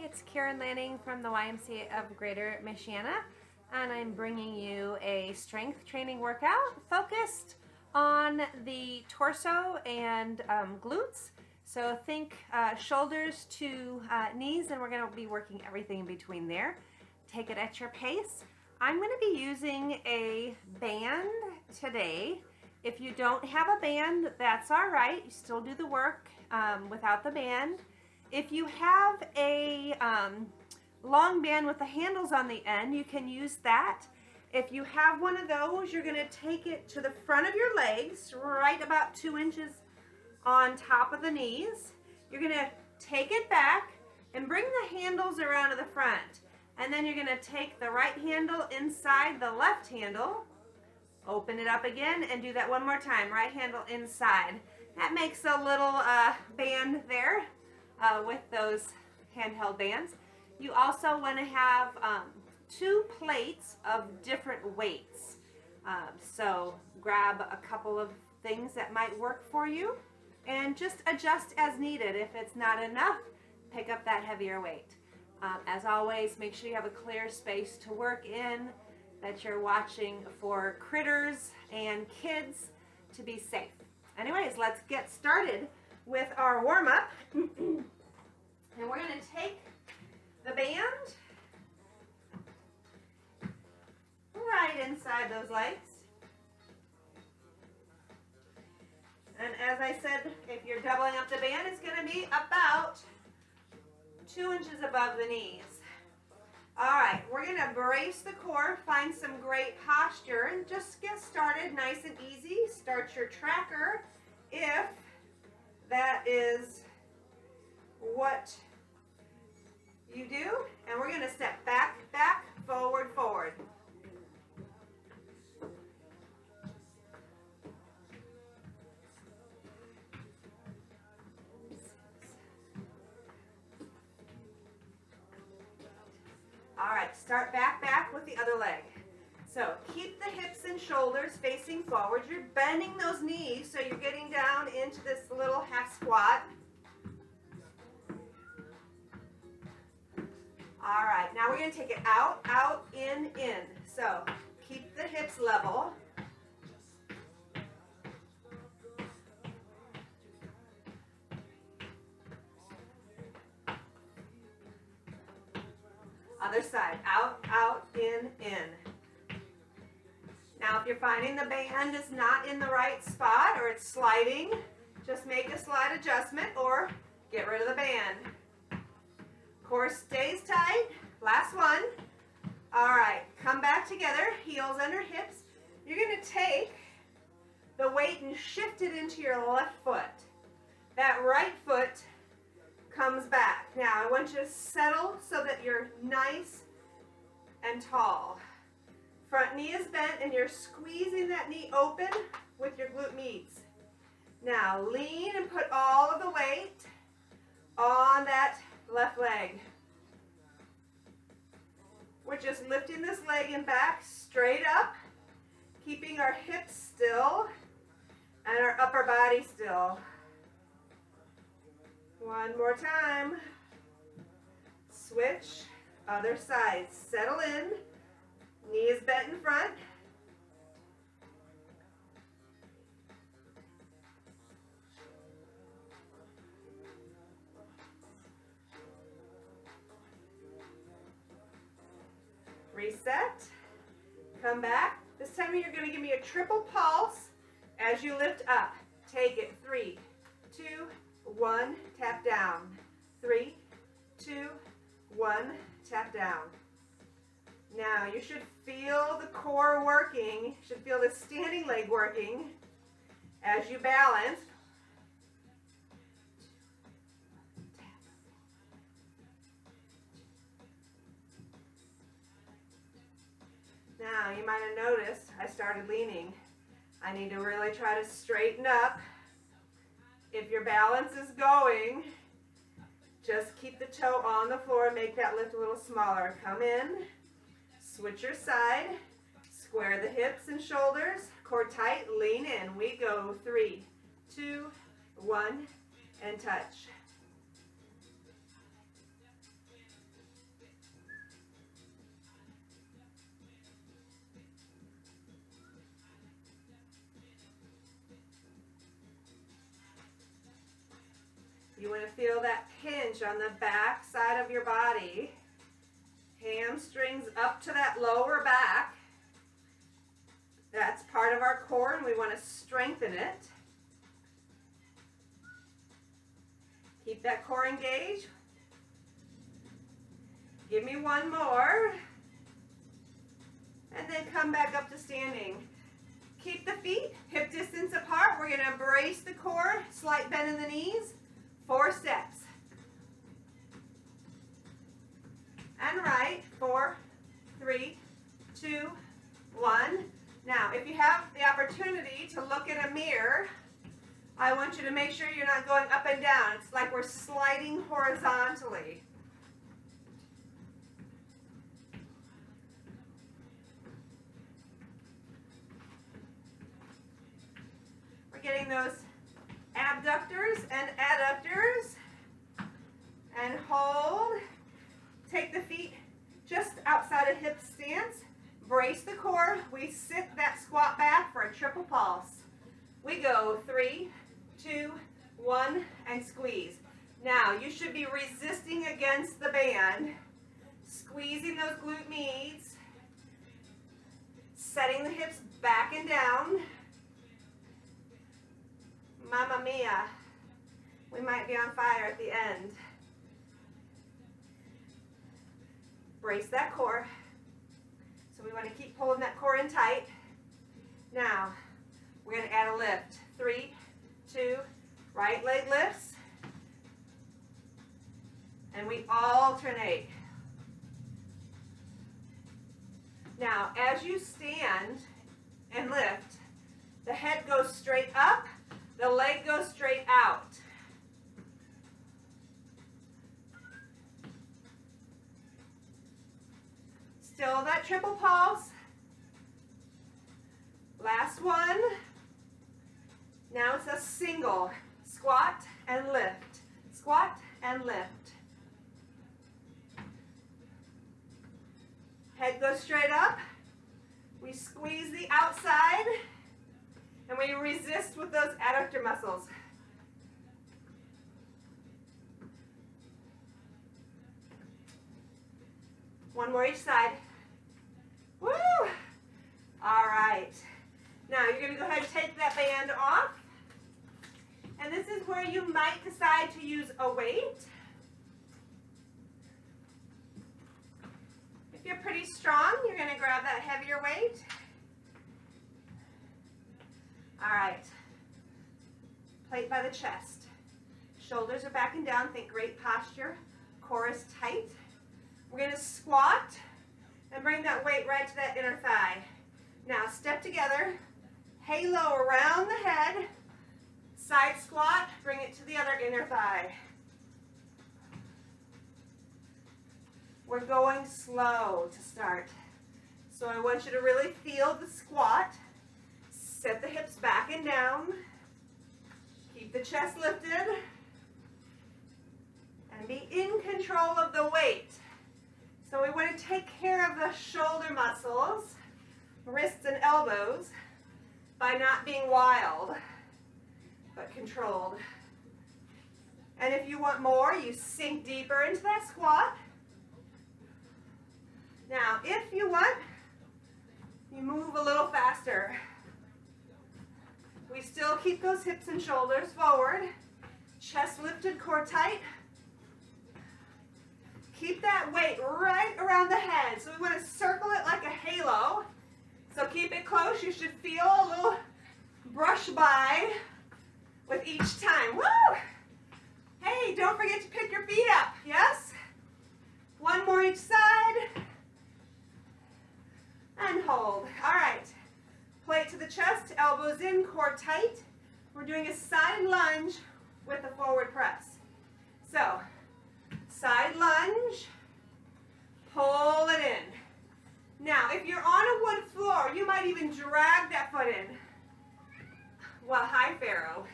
it's Karin Lanning from the YMCA of Greater Michiana, and I'm bringing you a strength training workout focused on the torso and glutes. So think shoulders to knees, and we're going to be working everything in between there. Take it at your pace. I'm going to be using a band today. If you don't have a band, that's all right. You still do the work without the band. If you have a long band with the handles on the end, you can use that. If you have one of those, you're going to take it to the front of your legs, right about 2 inches on top of the knees. You're going to take it back and bring the handles around to the front. And then you're going to take the right handle inside the left handle, open it up again, and do that one more time. Right handle inside. That makes a little band there with those handheld bands. You also want to have 2 plates of different weights. So grab a couple of things that might work for you and just adjust as needed. If it's not enough, pick up that heavier weight. As always, make sure you have a clear space to work in, that you're watching for critters and kids to be safe. Anyways, let's get started with our warm-up. And we're going to take the band right inside those legs. And as I said, if you're doubling up the band, it's going to be about 2 inches above the knees. All right, we're going to brace the core, find some great posture, and just get started nice and easy. Start your tracker if that is what you do. And we're going to step back, back, forward, forward. All right, start back, back with the other leg. So keep the hips and shoulders facing forward. You're bending those knees, so you're getting down into this little half squat. All right, now we're going to take it out, out, in. So keep the hips level. Other side, out, out, in. Now if you're finding the band is not in the right spot or it's sliding, just make a slight adjustment or get rid of the band. Core stays tight. Last one. All right, come back together, heels under hips. You're going to take the weight and shift it into your left foot. That right foot comes back. Now I want you to settle so that you're nice and tall. Front knee is bent and you're squeezing that knee open with your glute meats. Now lean and put all of the weight on that left leg. We're just lifting this leg and back straight up, keeping our hips still and our upper body still. One more time. Switch, other side. Settle in, knees bent in front. Reset, come back. This time you're going to give me a triple pulse as you lift up. Take it, 3, 2, 1, tap down. 3, 2, 1, tap down. Now you should feel the core working. You should feel the standing leg working as you balance. Now you might have noticed I started leaning. I need to really try to straighten up. If your balance is going, just keep the toe on the floor, make that lift a little smaller. Come in, switch your side, square the hips and shoulders, core tight, lean in. We go 3, 2, 1, and touch. You want to feel that pinch on the back side of your body. Hamstrings up to that lower back. That's part of our core, and we want to strengthen it. Keep that core engaged. Give me one more. And then come back up to standing. Keep the feet hip distance apart. We're going to embrace the core, slight bend in the knees. 4 steps. And right. 4, 3, 2, 1. Now, if you have the opportunity to look in a mirror, I want you to make sure you're not going up and down. It's like we're sliding horizontally. We're getting those abductors and adductors. And hold. Take the feet just outside of hip stance. Brace the core. We sit that squat back for a triple pulse. We go 3, 2, 1, and squeeze. Now, you should be resisting against the band, squeezing those glute medials, setting the hips back and down. Mamma mia, we might be on fire at the end. Brace that core. So we want to keep pulling that core in tight. Now, we're going to add a lift. 3, 2, right leg lifts. And we alternate. Now, as you stand and lift, the head goes straight up, the leg goes straight out. Still that triple pulse. Last one. Now it's a single. Squat and lift. Squat and lift. Head goes straight up. We squeeze the outside. And we resist with those adductor muscles. One more each side. Woo! All right. Now you're going to go ahead and take that band off. And this is where you might decide to use a weight. If you're pretty strong, you're going to grab that heavier weight. All right. Plate by the chest. Shoulders are back and down. Think great posture. Core is tight. We're going to squat and bring that weight right to that inner thigh. Now step together, halo around the head, side squat, bring it to the other inner thigh. We're going slow to start. So I want you to really feel the squat. Set the hips back and down. Keep the chest lifted. And be in control of the weight. So we want to take care of the shoulder muscles, wrists and elbows, by not being wild, but controlled. And if you want more, you sink deeper into that squat. Now, if you want, you move a little faster. We still keep those hips and shoulders forward, chest lifted, core tight. Keep that weight right around the head. So we want to circle it like a halo. So keep it close. You should feel a little brush by with each time. Woo! Hey, don't forget to pick your feet up. Yes? One more each side. And hold. All right. Plate to the chest, elbows in, core tight. We're doing a side lunge with a forward press. So, side lunge, pull it in. Now, if you're on a wood floor, you might even drag that foot in. Well, hi, Pharaoh.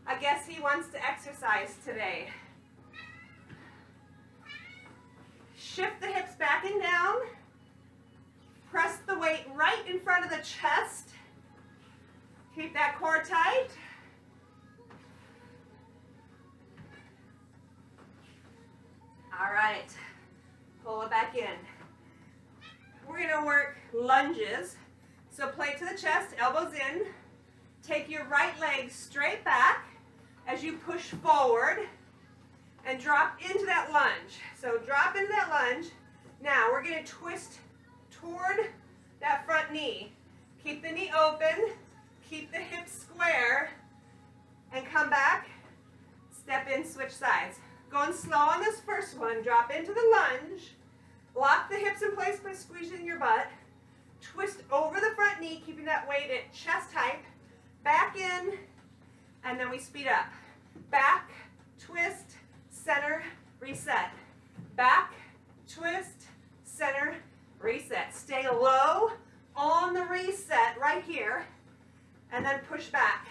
I guess he wants to exercise today. Shift the hips back and down. Press the weight right in front of the chest. Keep that core tight. in. We're going to work lunges. So plate to the chest, elbows in. Take your right leg straight back as you push forward and drop into that lunge. So drop into that lunge. Now we're going to twist toward that front knee. Keep the knee open, keep the hips square, and come back. Step in, switch sides. Going slow on this first one. Drop into the lunge. Lock the hips in place by squeezing your butt. Twist over the front knee, keeping that weight at chest height. Back in, and then we speed up. Back, twist, center, reset. Back, twist, center, reset. Stay low on the reset right here, and then push back.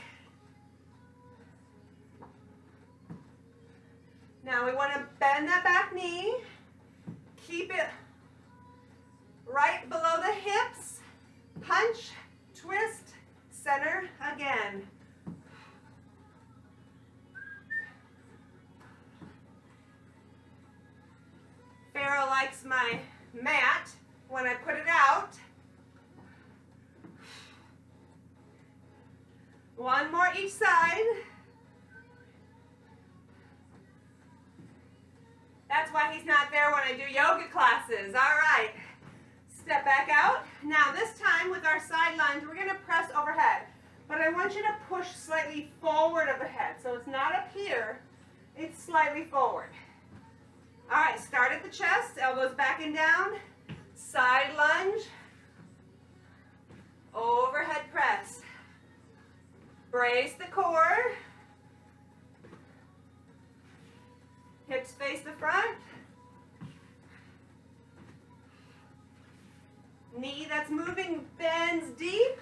Now we want to bend that back knee. Keep it right below the hips. Punch, twist, center again. Pharaoh likes my mat when I put it out. One more each side. That's why he's not there when I do yoga classes. All right. Step back out. Now this time with our side lunge, we're going to press overhead. But I want you to push slightly forward of the head. So it's not up here. It's slightly forward. All right. Start at the chest. Elbows back and down. Side lunge. Overhead press. Brace the core. Hips face the front. Knee that's moving bends deep.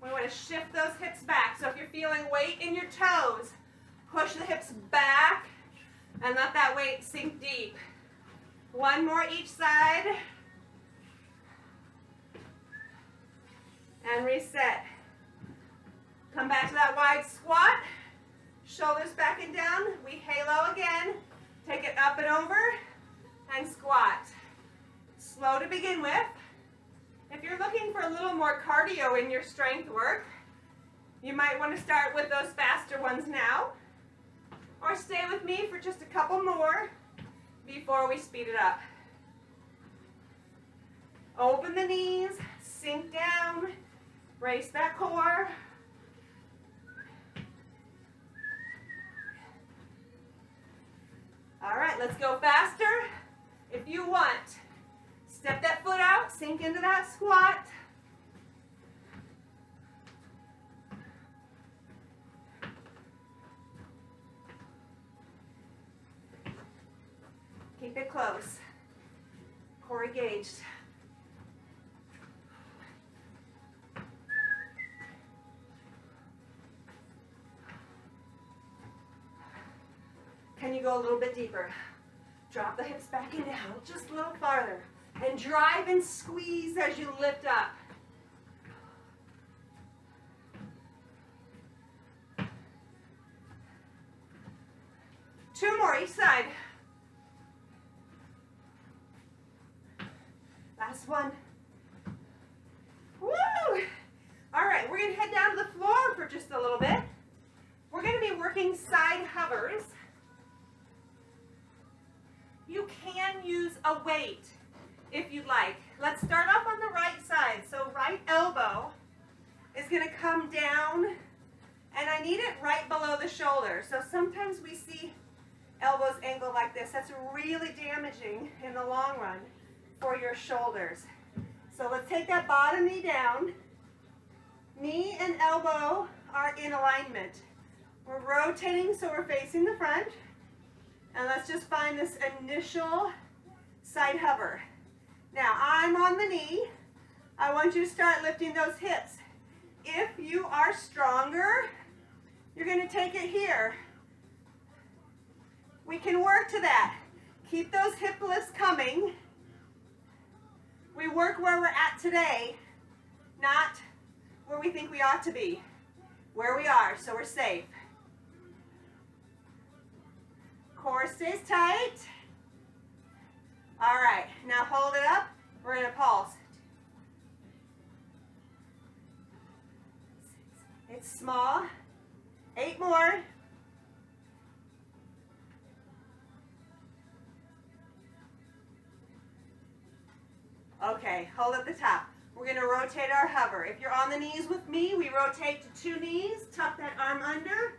We want to shift those hips back. So if you're feeling weight in your toes, push the hips back and let that weight sink deep. One more each side. And reset. Come back to that wide squat. Shoulders back and down. We halo again. Take it up and over and squat. Slow to begin with. If you're looking for a little more cardio in your strength work, you might want to start with those faster ones now. Or stay with me for just a couple more before we speed it up. Open the knees, sink down. Brace that core. All right, let's go faster. If you want, step that foot out, sink into that squat. Keep it close. Core engaged. Can you go a little bit deeper? Drop the hips back and down, just a little farther. And drive and squeeze as you lift up. Two more each side. Last one. Woo! All right, we're going to head down to the floor for just a little bit. We're going to be working side hovers. You can use a weight if you'd like. Let's start off on the right side. So right elbow is going to come down, and I need it right below the shoulder. So sometimes we see elbows angled like this. That's really damaging in the long run for your shoulders. So let's take that bottom knee down. Knee and elbow are in alignment. We're rotating so we're facing the front. And let's just find this initial side hover. Now, I'm on the knee. I want you to start lifting those hips. If you are stronger, you're going to take it here. We can work to that. Keep those hip lifts coming. We work where we're at today, not where we think we ought to be, where we are, so we're safe. Core stays tight. All right, now hold it up. We're going to pulse. It's small. 8 more. Okay, hold at the top. We're going to rotate our hover. If you're on the knees with me, we rotate to 2 knees, tuck that arm under,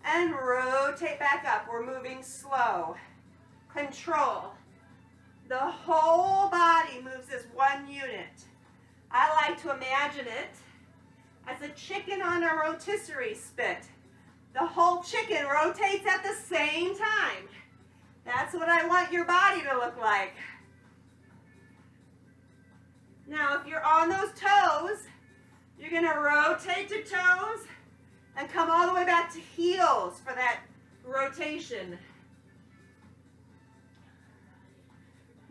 and rotate back up. We're moving slow. Control. The whole body moves as one unit. I like to imagine it as a chicken on a rotisserie spit. The whole chicken rotates at the same time. That's what I want your body to look like. Now, if you're on those toes, you're going to rotate to toes and come all the way back to heels for that rotation.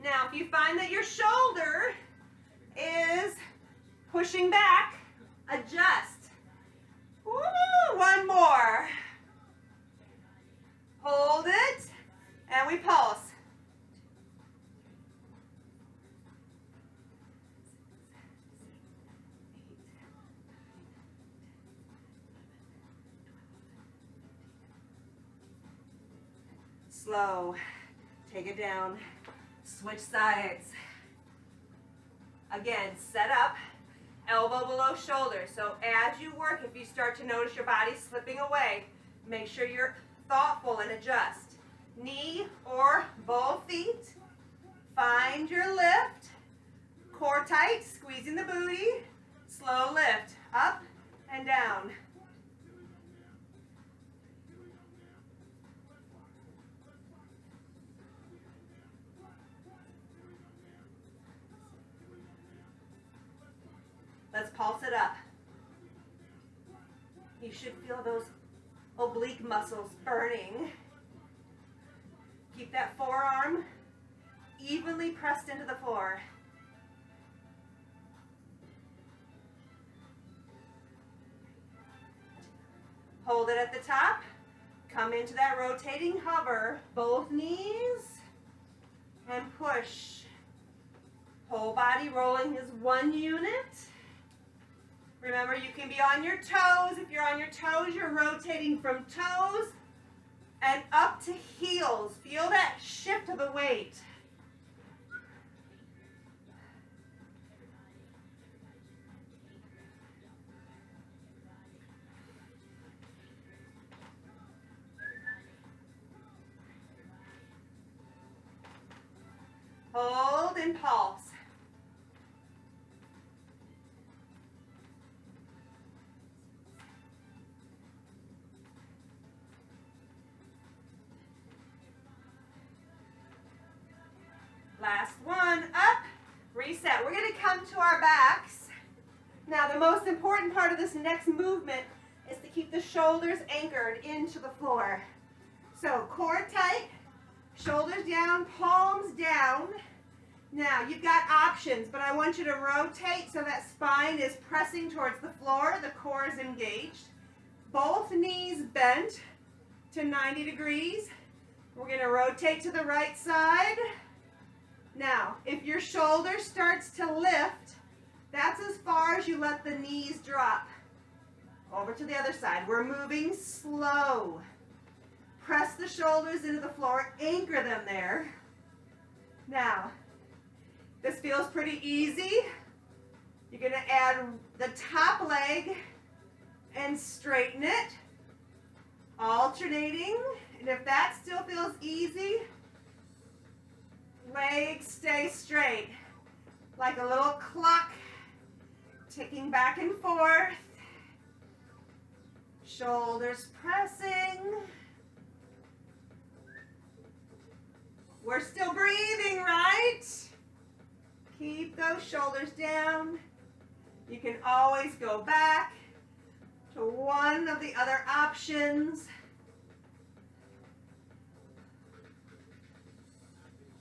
Now, if you find that your shoulder is pushing back, adjust. Woo, 1 more. Hold it, and we pulse. Slow. Take it down. Switch sides. Again, set up, elbow below shoulder. So as you work, if you start to notice your body slipping away, make sure you're thoughtful and adjust. Knee or both feet. Find your lift. Core tight, squeezing the booty. Slow lift, up and down. Let's pulse it up. You should feel those oblique muscles burning. Keep that forearm evenly pressed into the floor. Hold it at the top. Come into that rotating hover. Both knees. And push. Whole body rolling is one unit. Remember, you can be on your toes. If you're on your toes, you're rotating from toes and up to heels. Feel that shift of the weight. Hold and pulse. Last one, up, reset. We're going to come to our backs. Now, the most important part of this next movement is to keep the shoulders anchored into the floor. So, core tight, shoulders down, palms down. Now, you've got options, but I want you to rotate so that spine is pressing towards the floor, the core is engaged. Both knees bent to 90 degrees. We're going to rotate to the right side. Now, if your shoulder starts to lift, that's as far as you let the knees drop. Over to the other side. We're moving slow. Press the shoulders into the floor, anchor them there. Now, this feels pretty easy. You're going to add the top leg and straighten it, alternating. And if that still feels easy, legs stay straight, like a little clock, ticking back and forth. Shoulders pressing. We're still breathing, right? Keep those shoulders down. You can always go back to one of the other options.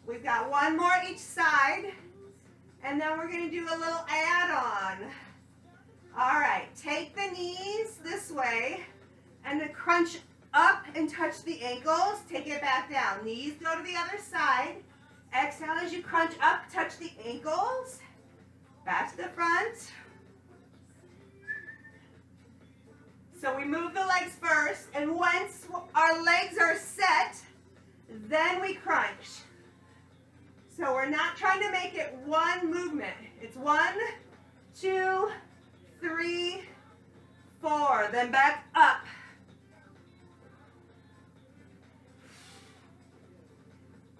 We've got one more each side, and then we're going to do a little add-on. All right, take the knees this way and then crunch up and touch the ankles. Take it back down. Knees go to the other side. Exhale as you crunch up, touch the ankles. Back to the front. So we move the legs first, and once our legs are set, then we crunch. So we're not trying to make it one movement. It's 1, 2, 3, 4. Then back up.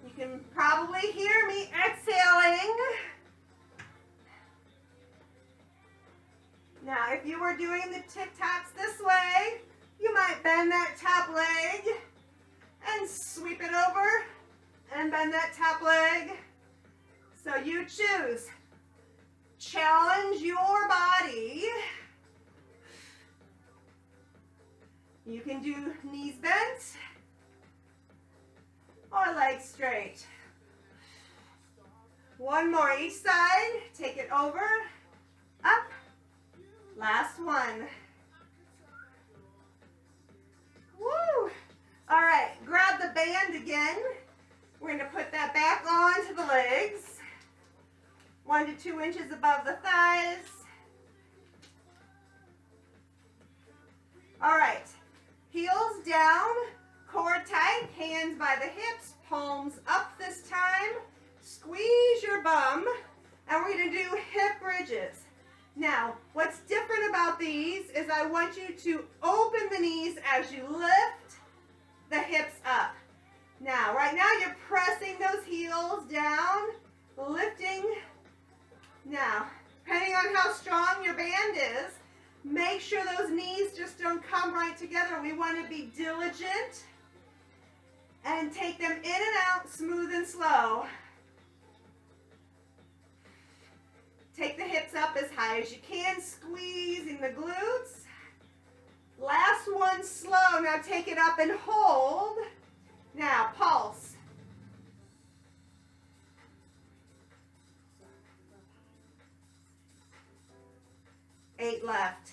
You can probably hear me exhaling. Now, if you were doing the tic-tacs this way, you might bend that top leg and sweep it over and bend that top leg. So you choose. Challenge your body. You can do knees bent or legs straight. One more each side. Take it over, up. Last one. Woo! All right, grab the band again. We're going to put that back onto the legs. 1 to 2 inches above the thighs. All right, heels down, core tight, hands by the hips, palms up this time. Squeeze your bum, and we're going to do hip bridges. Now, what's different about these is I want you to open the knees as you lift the hips up. Now, right now you're pressing those heels down, lifting. Now, depending on how strong your band is, make sure those knees just don't come right together. We want to be diligent and take them in and out, smooth and slow. Take the hips up as high as you can, squeezing the glutes. Last one slow. Now take it up and hold. Now pulse. Eight left.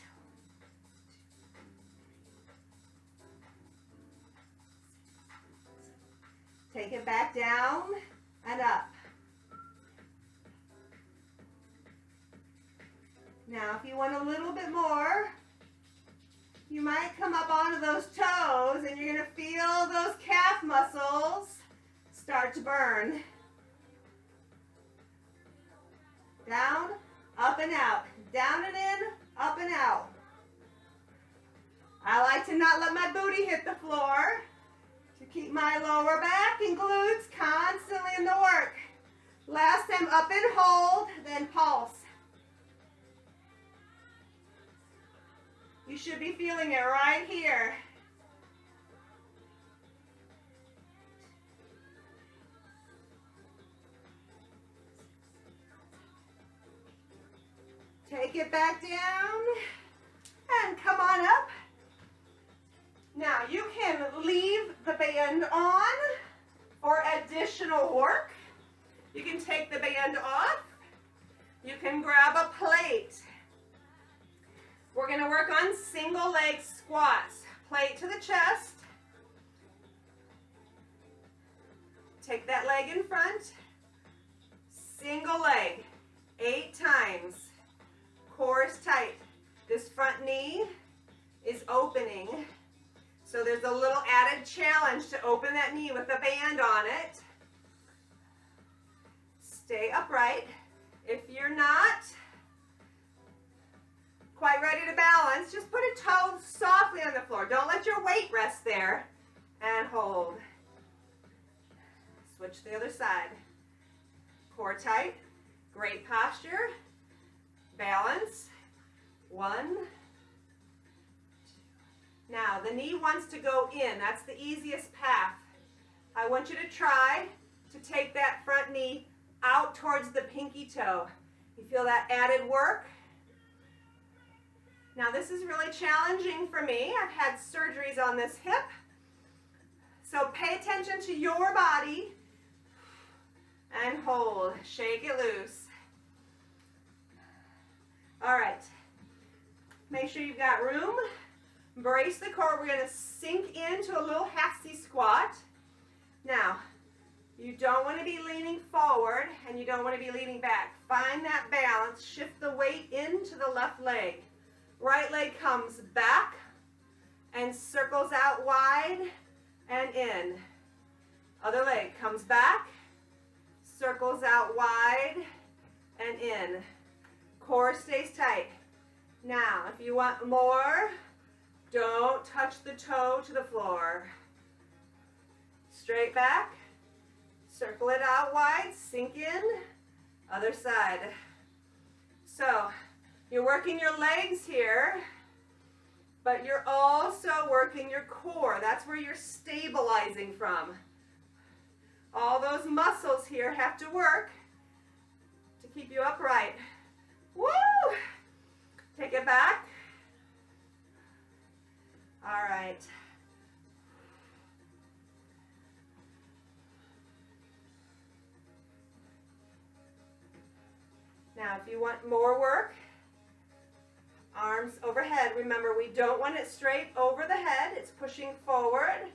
Take it back down and up. Now, if you want a little bit more, you might come up onto those toes and you're going to feel those calf muscles start to burn. Down, up and out. Down and in, up and out. I like to not let my booty hit the floor to keep my lower back and glutes constantly in the work. Last time, up and hold, then pulse. You should be feeling it right here. Take it back down and come on up. Now you can leave the band on for additional work. You can take the band off. You can grab a plate. We're going to work on single leg squats. Plate to the chest. Take that leg in front. Single leg. 8 times. Core is tight. This front knee is opening. So there's a little added challenge to open that knee with a band on it. Stay upright. If you're not quite ready to balance, just put a toe softly on the floor. Don't let your weight rest there. And hold. Switch to the other side. Core tight. Great posture. Balance. 1. 2. Now, the knee wants to go in. That's the easiest path. I want you to try to take that front knee out towards the pinky toe. You feel that added work? Now this is really challenging for me. I've had surgeries on this hip. So pay attention to your body and hold. Shake it loose. All right. sure you've got room. Brace the core. We're going to sink into a little half-C squat. Now, you don't want to be leaning forward and you don't want to be leaning back. Find that balance. Shift the weight into the left leg. Right leg comes back and circles out wide and in. Other leg comes back, circles out wide and in. Core stays tight. Now, if you want more, don't touch the toe to the floor. Straight back, circle it out wide, sink in, other side. So, you're working your legs here, but you're also working your core. That's where you're stabilizing from. All those muscles here have to work to keep you upright. Woo! Take it back. All right. Now, if you want more work, arms overhead. Remember, we don't want it straight over the head. It's pushing forward,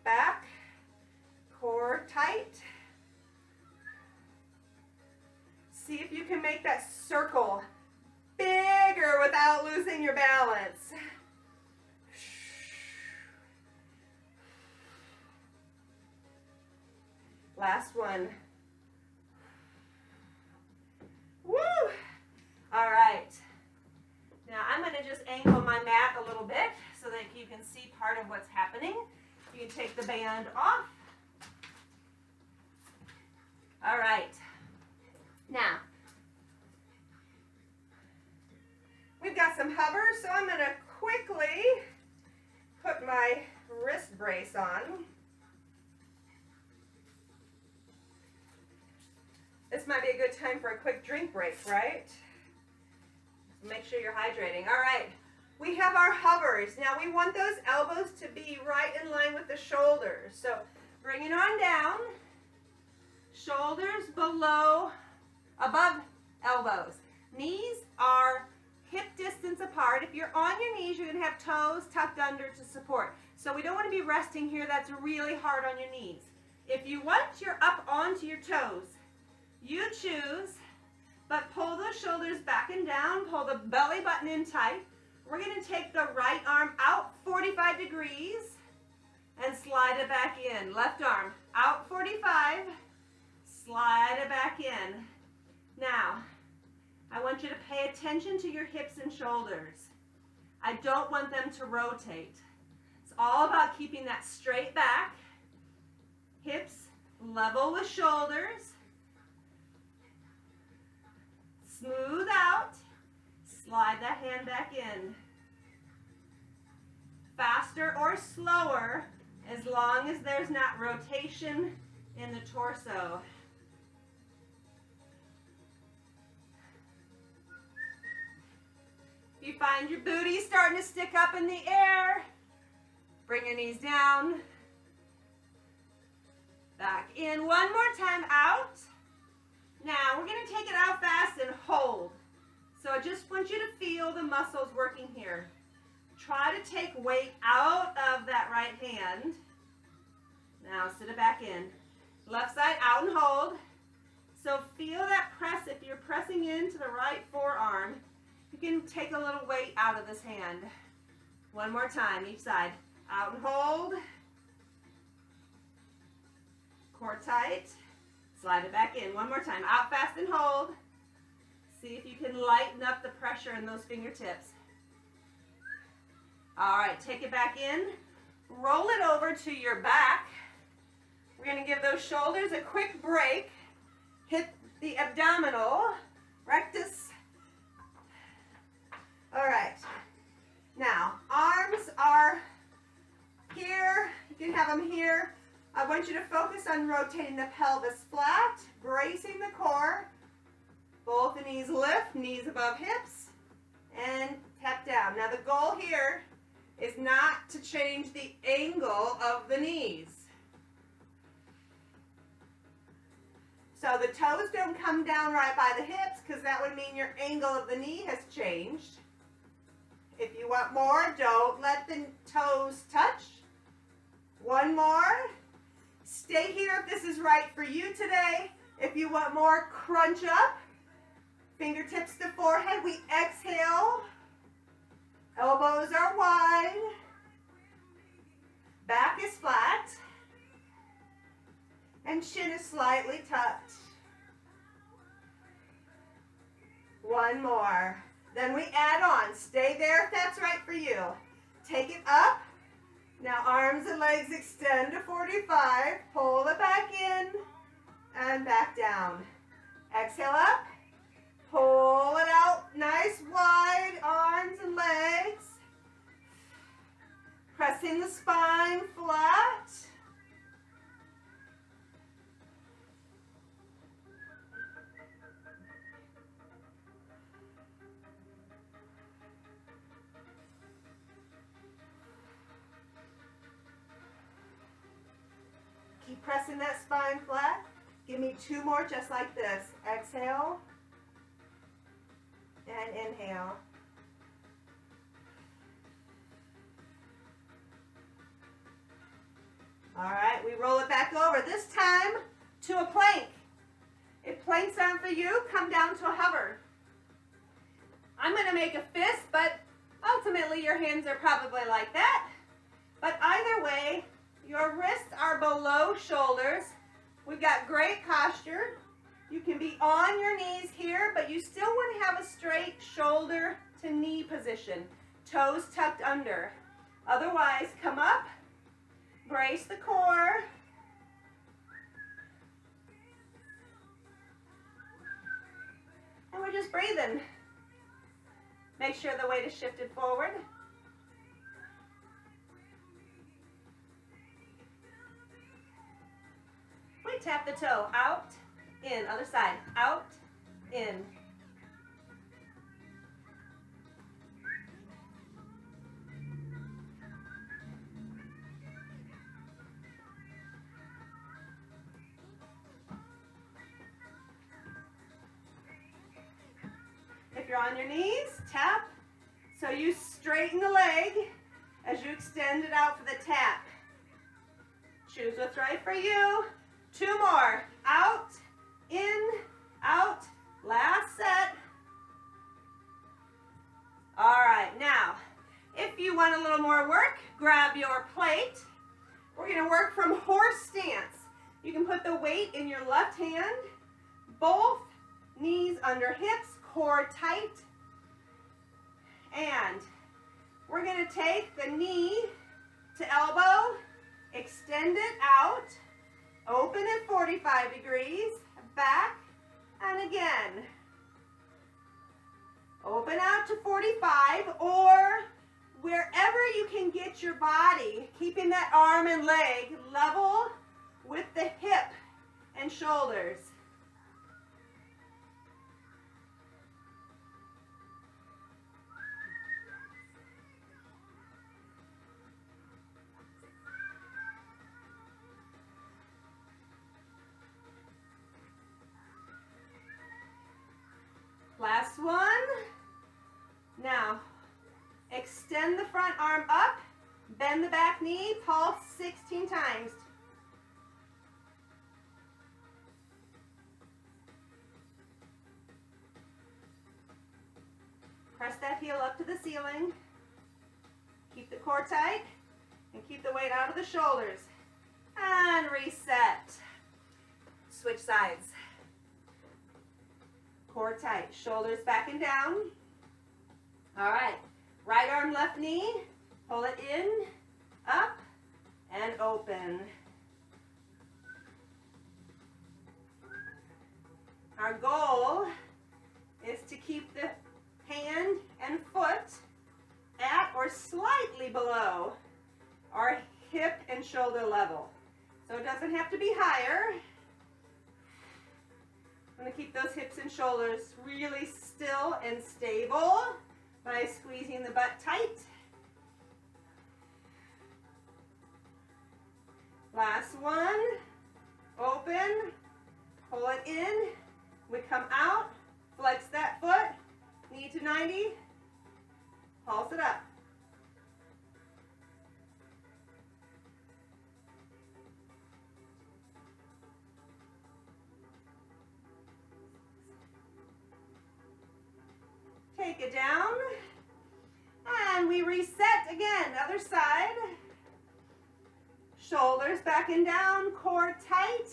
back, core tight. See if you can make that circle bigger without losing your balance. Last one. Woo! All right. Now I'm going to just angle my mat a little bit so that you can see part of what's happening. You can take the band off. All right. Now, we've got some hovers, so I'm going to quickly put my wrist brace on. This might be a good time for a quick drink break, right? Make sure you're hydrating. All right, we have our hovers. Now we want those elbows to be right in line with the shoulders. So bring it on down. Shoulders above elbows. Knees are hip distance apart. If you're on your knees, you're going to have toes tucked under to support. So we don't want to be resting here. That's really hard on your knees. If you want, you're up onto your toes. You choose, but pull those shoulders back and down. Pull the belly button in tight. We're going to take the right arm out 45 degrees and slide it back in. Left arm out 45, slide it back in. Now, I want you to pay attention to your hips and shoulders. I don't want them to rotate. It's all about keeping that straight back, hips level with shoulders. Smooth out, slide that hand back in. Faster or slower, as long as there's not rotation in the torso. If you find your booty starting to stick up in the air, bring your knees down. Back in, one more time, out. Now, we're going to take it out fast and hold. So I just want you to feel the muscles working here. Try to take weight out of that right hand. Now, sit it back in. Left side out and hold. So feel that press. If you're pressing into the right forearm, you can take a little weight out of this hand. One more time, each side. Out and hold. Core tight. Slide it back in. One more time. Out fast and hold. See if you can lighten up the pressure in those fingertips. All right, take it back in. Roll it over to your back. We're going to give those shoulders a quick break. Hit the abdominal, rectus. All right. Now, arms are here. You can have them here. I want you to focus on rotating the pelvis flat, bracing the core. Both the knees lift, knees above hips, and tap down. Now the goal here is not to change the angle of the knees. So the toes don't come down right by the hips because that would mean your angle of the knee has changed. If you want more, don't let the toes touch. One more. Stay here if this is right for you today. If you want more, crunch up. Fingertips to forehead. We exhale. Elbows are wide. Back is flat. And chin is slightly tucked. One more. Then we add on. Stay there if that's right for you. Take it up. Now arms and legs extend to 45. Pull it back in and back down. Exhale up. Pull it out. Nice wide arms and legs. Pressing the spine flat. Keep pressing that spine flat. Give me two more just like this. Exhale and inhale. All right, we roll it back over. This time to a plank. If planks aren't for you, come down to a hover. I'm going to make a fist, but ultimately your hands are probably like that. But either way, your wrists are below shoulders. We've got great posture. You can be on your knees here, but you still want to have a straight shoulder to knee position. Toes tucked under. Otherwise, come up, brace the core. And we're just breathing. Make sure the weight is shifted forward. We tap the toe, out, in, other side, out, in. If you're on your knees, tap. So you straighten the leg as you extend it out for the tap. Choose what's right for you. Two more. Out, in, out. Last set. All right, now, if you want a little more work, grab your plate. We're going to work from horse stance. You can put the weight in your left hand, both knees under hips, core tight. And we're going to take the knee to elbow, extend it out, open at 45 degrees, back, and again. Open out to 45, or wherever you can get your body, keeping that arm and leg level with the hip and shoulders. Last one. Now, extend the front arm up, bend the back knee, pulse 16 times. Press that heel up to the ceiling. Keep the core tight and keep the weight out of the shoulders. And reset. Switch sides. Core tight, shoulders back and down. All right, right arm, left knee, pull it in, up, and open. Our goal is to keep the hand and foot at or slightly below our hip and shoulder level. So it doesn't have to be higher. I'm going to keep those hips and shoulders really still and stable by squeezing the butt tight. Last one. Open. Pull it in. We come out. Flex that foot. Knee to 90. Pulse it up. Take it down. And we reset again, other side. Shoulders back and down, core tight.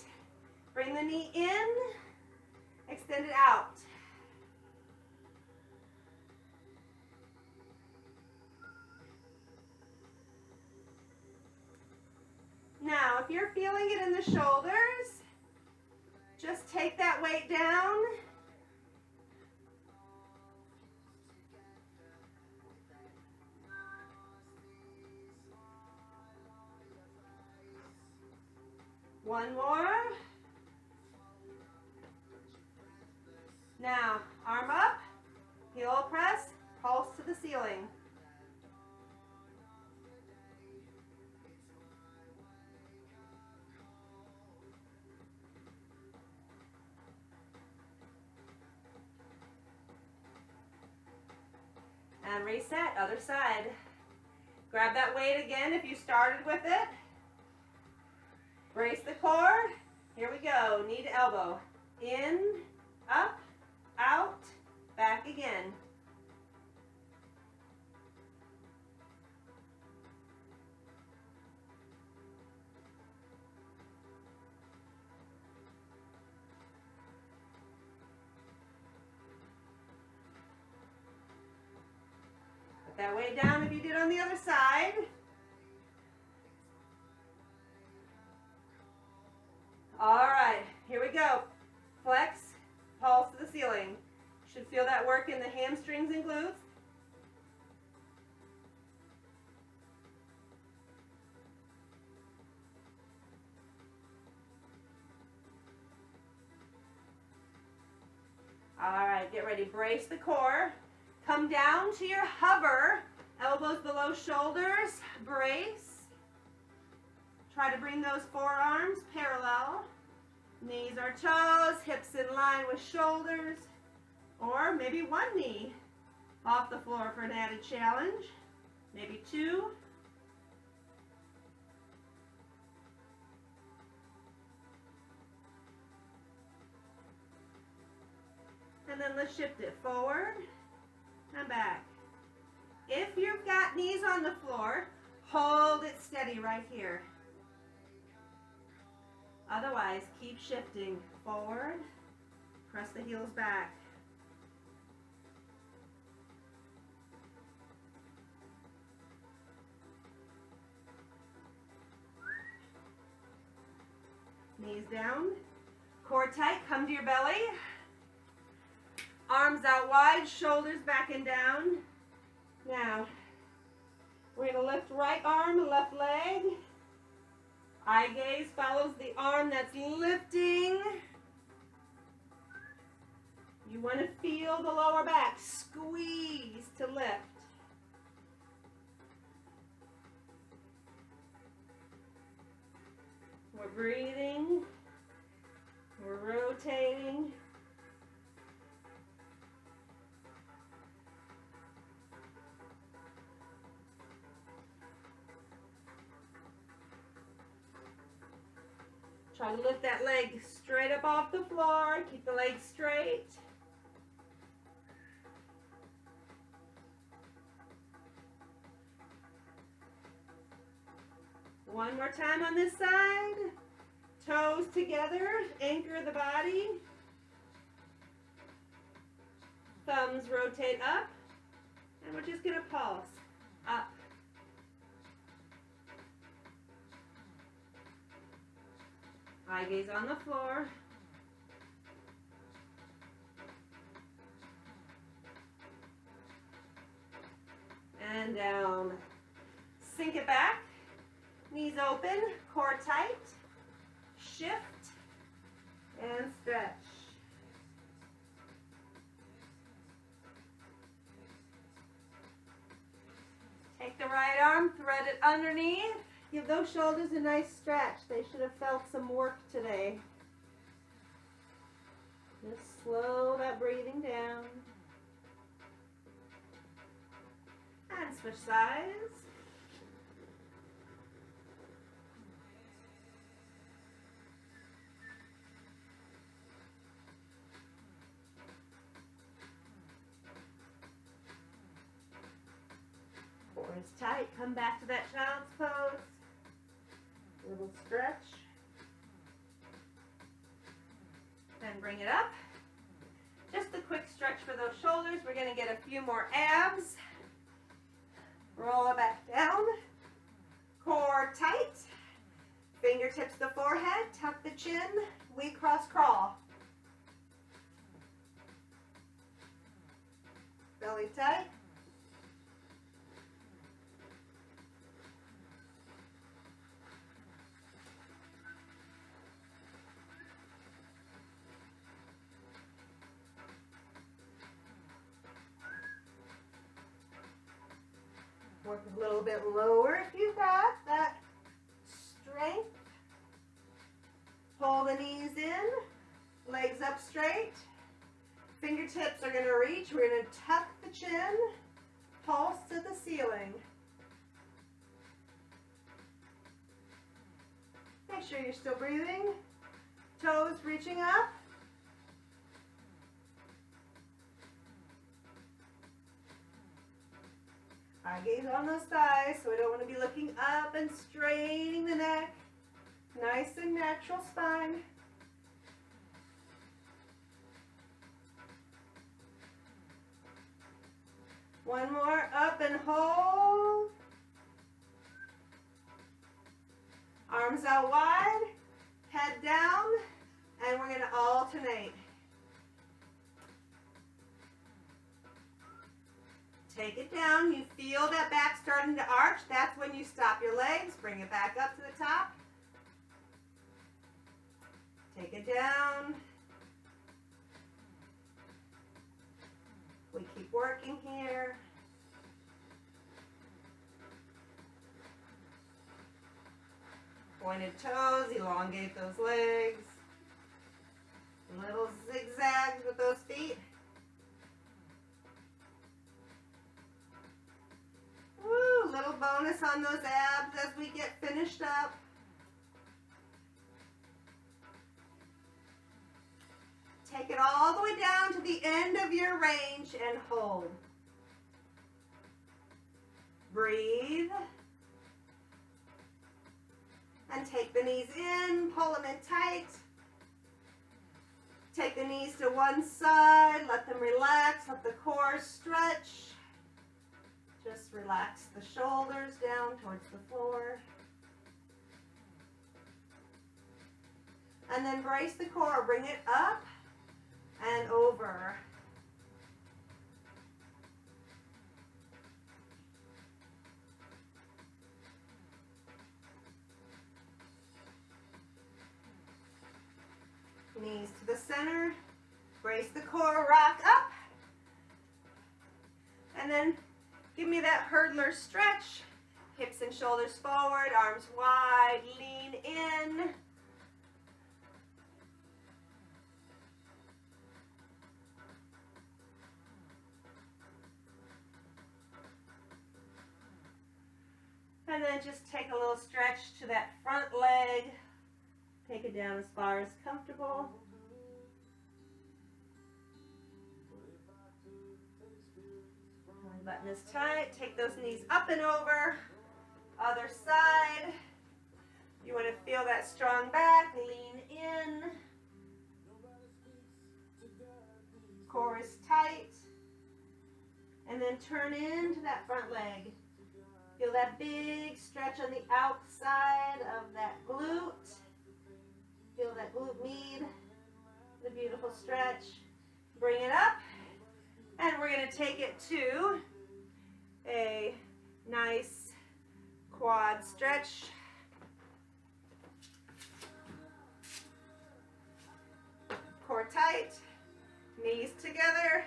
Bring the knee in, extend it out. Now, if you're feeling it in the shoulders, just take that weight down. One more. Now, arm up, heel press, pulse to the ceiling. And reset, other side. Grab that weight again if you started with it. Brace the core. Here we go, knee to elbow. In, up, out, back again. Put that weight down if you did on the other side. All right, here we go. Flex, pulse to the ceiling. Should feel that work in the hamstrings and glutes. All right, get ready. Brace the core. Come down to your hover. Elbows below shoulders. Brace. Try to bring those forearms parallel. Knees are toes, hips in line with shoulders. Or maybe one knee off the floor for an added challenge. Maybe two. And then let's shift it forward and back. If you've got knees on the floor, hold it steady right here. Otherwise, keep shifting forward, press the heels back. Knees down, core tight, come to your belly. Arms out wide, shoulders back and down. Now, we're going to lift right arm, left leg. Eye gaze follows the arm that's lifting. You want to feel the lower back. Squeeze to lift. We're breathing. We're rotating. Try to lift that leg straight up off the floor. Keep the leg straight. One more time on this side. Toes together, anchor the body. Thumbs rotate up. And we're just going to pulse up. Eye gaze on the floor. And down. Sink it back. Knees open, core tight. Shift and stretch. Take the right arm, thread it underneath. Give those shoulders a nice stretch. They should have felt some work today. Just slow that breathing down. And switch sides. tight. Come back to that child's pose. Little stretch. Then bring it up. Just a quick stretch for those shoulders. We're going to get a few more abs. Roll it back down. Core tight. Fingertips to forehead. Tuck the chin. We cross crawl. Belly tight. Work a little bit lower if you've got that strength. Pull the knees in, legs up straight. Fingertips are going to reach. We're going to tuck the chin, pulse to the ceiling. Make sure you're still breathing. Toes reaching up. Eye gaze on those thighs, so we don't want to be looking up and straining the neck. Nice and natural spine. One more, up and hold. Arms out wide, head down, and we're going to alternate. Take it down. You feel that back starting to arch. That's when you stop your legs. Bring it back up to the top. Take it down. We keep working here. Pointed toes, elongate those legs. Little zigzags with those feet. Woo, little bonus on those abs as we get finished up. Take it all the way down to the end of your range and hold. Breathe. And take the knees in, pull them in tight. Take the knees to one side, let them relax, let the core stretch. Just relax the shoulders down towards the floor. And then brace the core, bring it up and over. Knees to the center, brace the core, rock up. And then give me that hurdler stretch. Hips and shoulders forward, arms wide, lean in. And then just take a little stretch to that front leg. Take it down as far as comfortable. Belly button is tight. Take those knees up and over. Other side. You want to feel that strong back. Lean in. Core is tight. And then turn into that front leg. Feel that big stretch on the outside of that glute. Feel that glute med, the beautiful stretch. Bring it up, and we're going to take it to a nice quad stretch. Core tight, knees together,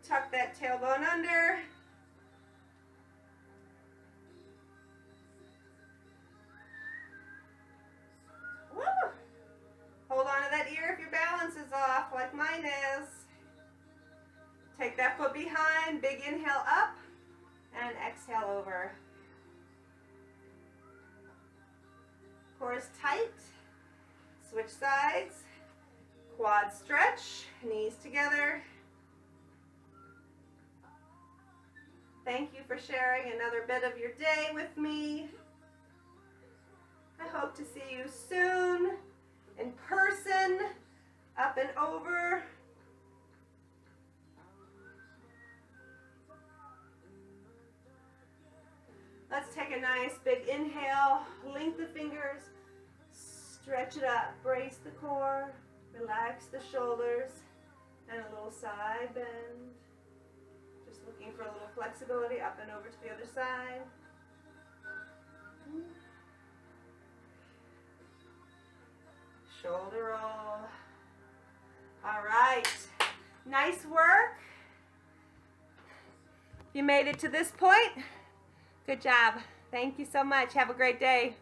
tuck that tailbone under. Woo! Hold on to that ear if your balance is off, like mine is. Take that foot behind, big inhale up, and exhale over. Core is tight. Switch sides. Quad stretch, knees together. Thank you for sharing another bit of your day with me. I hope to see you soon, in person, up and over. Let's take a nice big inhale, link the fingers, stretch it up, brace the core, relax the shoulders, and a little side bend. Just looking for a little flexibility, up and over to the other side. Shoulder roll. All right, nice work. If you made it to this point, good job. Thank you so much. Have a great day.